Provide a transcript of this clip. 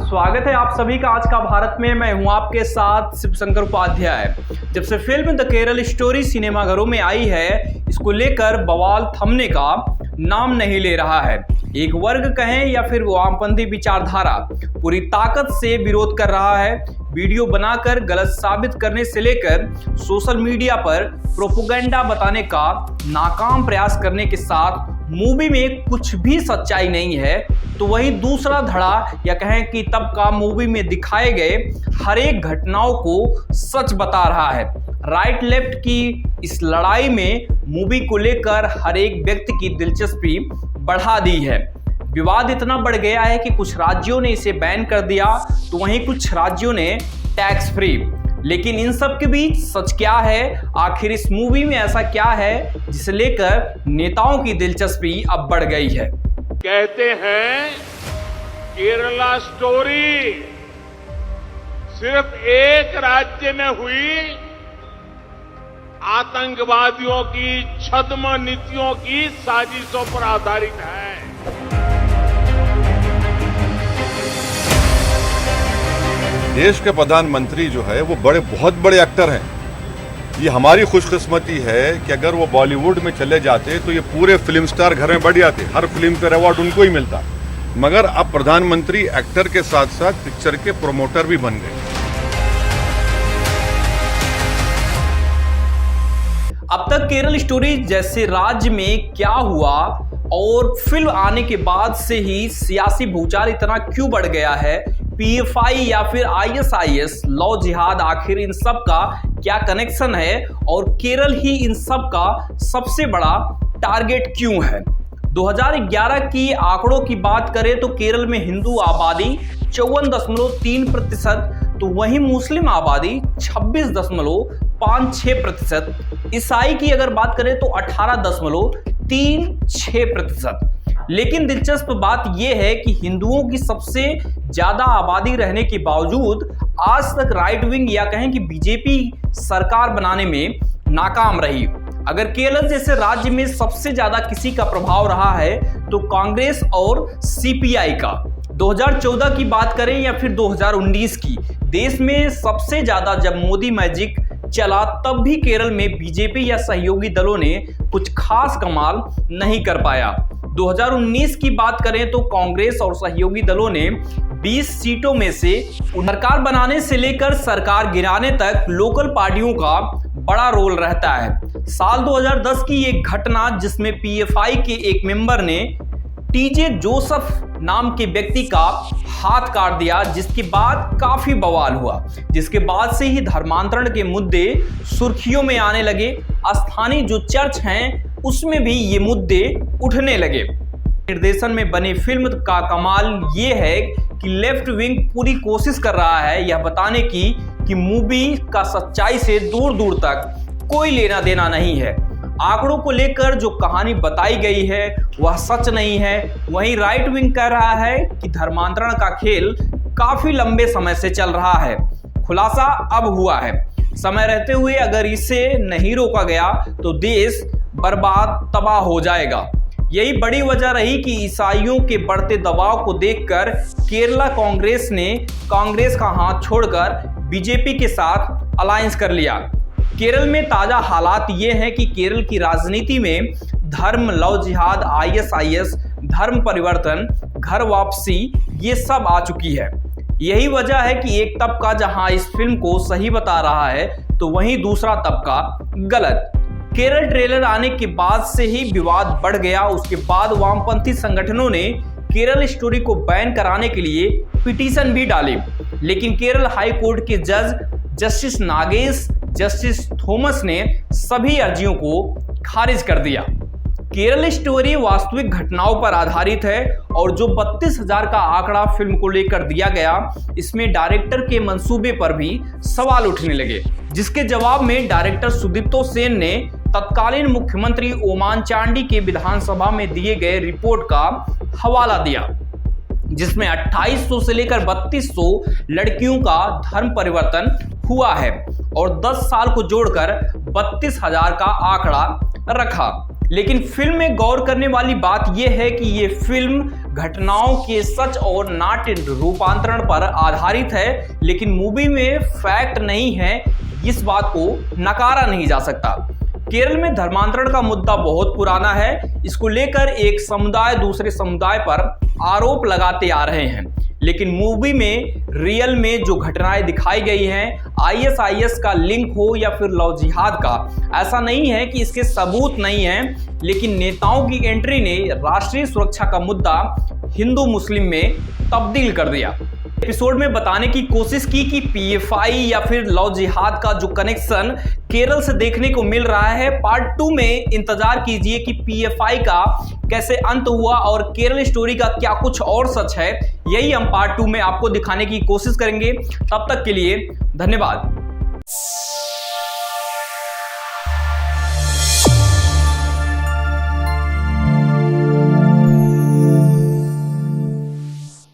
स्वागत है आप सभी का आज का भारत में। मैं हूं आपके साथ शिवशंकर उपाध्याय। जब से फिल्म द केरल स्टोरी सिनेमाघरों में आई है, इसको लेकर बवाल थमने का नाम नहीं ले रहा है। एक वर्ग कहें या फिर वामपंथी विचारधारा पूरी ताकत से विरोध कर रहा है। वीडियो बनाकर गलत साबित करने से लेकर सोशल मीडिया पर प्रोपेगेंडा बताने का नाकाम प्रयास करने के साथ मूवी में कुछ भी सच्चाई नहीं है, तो वही दूसरा धड़ा या कहें कि तब का मूवी में दिखाए गए हर एक घटनाओं को सच बता रहा है। राइट लेफ्ट की इस लड़ाई में मूवी को लेकर हर एक व्यक्ति की दिलचस्पी बढ़ा दी है। विवाद इतना बढ़ गया है कि कुछ राज्यों ने इसे बैन कर दिया, तो वहीं कुछ राज्यों ने टैक्स फ्री। लेकिन इन सब के बीच सच क्या है? आखिर इस मूवी में ऐसा क्या है जिसे लेकर नेताओं की दिलचस्पी अब बढ़ गई है? कहते हैं केरला स्टोरी सिर्फ एक राज्य में हुई आतंकवादियों की छद्म नीतियों की साजिशों पर आधारित है। देश के प्रधानमंत्री जो है वो बहुत बड़े एक्टर हैं। ये हमारी खुशकिस्मती है कि अगर वो बॉलीवुड में चले जाते तो ये पूरे फिल्म स्टार घर में बढ़ जाते, हर फिल्म का अवार्ड उनको ही मिलता। मगर अब प्रधानमंत्री एक्टर के साथ साथ पिक्चर के प्रोमोटर भी बन गए। अब तक केरल स्टोरी जैसे राज्य में क्या हुआ और फिल्म आने के बाद से ही सियासी भूचाल इतना क्यों बढ़ गया है? पीएफआई या फिर आईएसआईएस, लव जिहाद, आखिर इन सब का क्या कनेक्शन है और केरल ही इन सब का सबसे बड़ा टारगेट क्यों है? 2011 की आंकड़ों की बात करें तो केरल में हिंदू आबादी 54.3%, तो वहीं मुस्लिम आबादी 26.56%, ईसाई की अगर बात करें तो 18.36%। लेकिन दिलचस्प बात यह है कि हिंदुओं की सबसे ज्यादा आबादी रहने के बावजूद आज तक राइट विंग या कहें कि बीजेपी सरकार बनाने में नाकाम रही। अगर केरल जैसे राज्य में सबसे ज्यादा किसी का प्रभाव रहा है तो कांग्रेस और सीपीआई का। 2014 की बात करें या फिर 2019 की, देश में सबसे ज्यादा जब मोदी मैजिक चला तब भी केरल में बीजेपी या सहयोगी दलों ने कुछ खास कमाल नहीं कर पाया। 2019 की बात करें तो कांग्रेस और सहयोगी दलों ने 20 सीटों में से सरकार बनाने से लेकर सरकार गिराने तक लोकल पार्टियों का बड़ा रोल रहता है। साल 2010 की एक घटना जिसमें पीएफआई के एक मेंबर ने टीजे जोसेफ नाम के व्यक्ति का हाथ काट दिया, जिसके बाद काफी बवाल हुआ, जिसके बाद से ही धर्मांतरण के मुद्दे सुर्खियों में आने लगे। स्थानीय जो चर्च हैं उसमें भी ये मुद्दे उठने लगे। निर्देशन में बनी फिल्म का कमाल ये है कि लेफ्ट विंग पूरी कोशिश कर रहा है यह बताने की कि मूवी का सच्चाई से दूर दूर तक कोई लेना देना नहीं है। आंकड़ों को लेकर जो कहानी बताई गई है वह सच नहीं है। वहीं राइट विंग कह रहा है कि धर्मांतरण का खेल काफी लंबे समय से चल रहा है। खुलासा अब हुआ है। समय रहते हुए अगर इसे नहीं रोका गया तो देश बर्बाद तबाह हो जाएगा। यही बड़ी वजह रही कि ईसाइयों के बढ़ते दबाव को देखकर केरला कांग्रेस ने कांग्रेस का हाथ छोड़कर बीजेपी के साथ अलायंस कर लिया। केरल में ताजा हालात ये हैं कि केरल की राजनीति में धर्म, लव जिहाद, आईएसआईएस, धर्म परिवर्तन, घर वापसी ये सब आ चुकी है। यही वजह है कि एक तबका जहां इस फिल्म को सही बता रहा है तो वहीं दूसरा तबका गलत। केरल ट्रेलर आने के बाद से ही विवाद बढ़ गया। उसके बाद वामपंथी संगठनों ने केरल स्टोरी को बैन कराने के लिए पिटीशन भी डाली, लेकिन केरल हाई कोर्ट के जज जस्टिस नागेश, जस्टिस थॉमस ने सभी अर्जियों को खारिज कर दिया। केरल स्टोरी वास्तविक घटनाओं पर आधारित है और जो 32,000 का आंकड़ा फिल्म को लेकर दिया गया, इसमें डायरेक्टर के मंसूबे पर भी सवाल उठने लगे, जिसके जवाब में डायरेक्टर सुदीप्तो सेन ने तत्कालीन मुख्यमंत्री ओमान चांडी के विधानसभा में दिए गए रिपोर्ट का हवाला दिया, जिसमें 2800 से लेकर 3200 लड़कियों का धर्म परिवर्तन हुआ है और 10 साल को जोड़कर 32,000 का आंकड़ा रखा। लेकिन फिल्म में गौर करने वाली बात यह है कि ये फिल्म घटनाओं के सच और नाट्य रूपांतरण पर आधारित है, लेकिन मूवी में फैक्ट नहीं है, इस बात को नकारा नहीं जा सकता। केरल में धर्मांतरण का मुद्दा बहुत पुराना है। इसको लेकर एक समुदाय दूसरे समुदाय पर आरोप लगाते आ रहे हैं, लेकिन मूवी में रियल में जो घटनाएं दिखाई गई हैं, ISIS का लिंक हो या फिर लव जिहाद का, ऐसा नहीं है कि इसके सबूत नहीं हैं, लेकिन नेताओं की एंट्री ने राष्ट्रीय सुरक्षा का मुद्दा हिंदू मुस्लिम में तब्दील कर दिया। एपिसोड में बताने की कोशिश की कि PFI या फिर लव जिहाद का जो कनेक्शन केरल से देखने को मिल रहा है, पार्ट 2 में इंतजार कीजिए कि PFI का कैसे अंत हुआ और केरल स्टोरी का क्या कुछ और सच है। यही हम पार्ट 2 में आपको दिखाने की कोशिश करेंगे। तब तक के लिए धन्यवाद।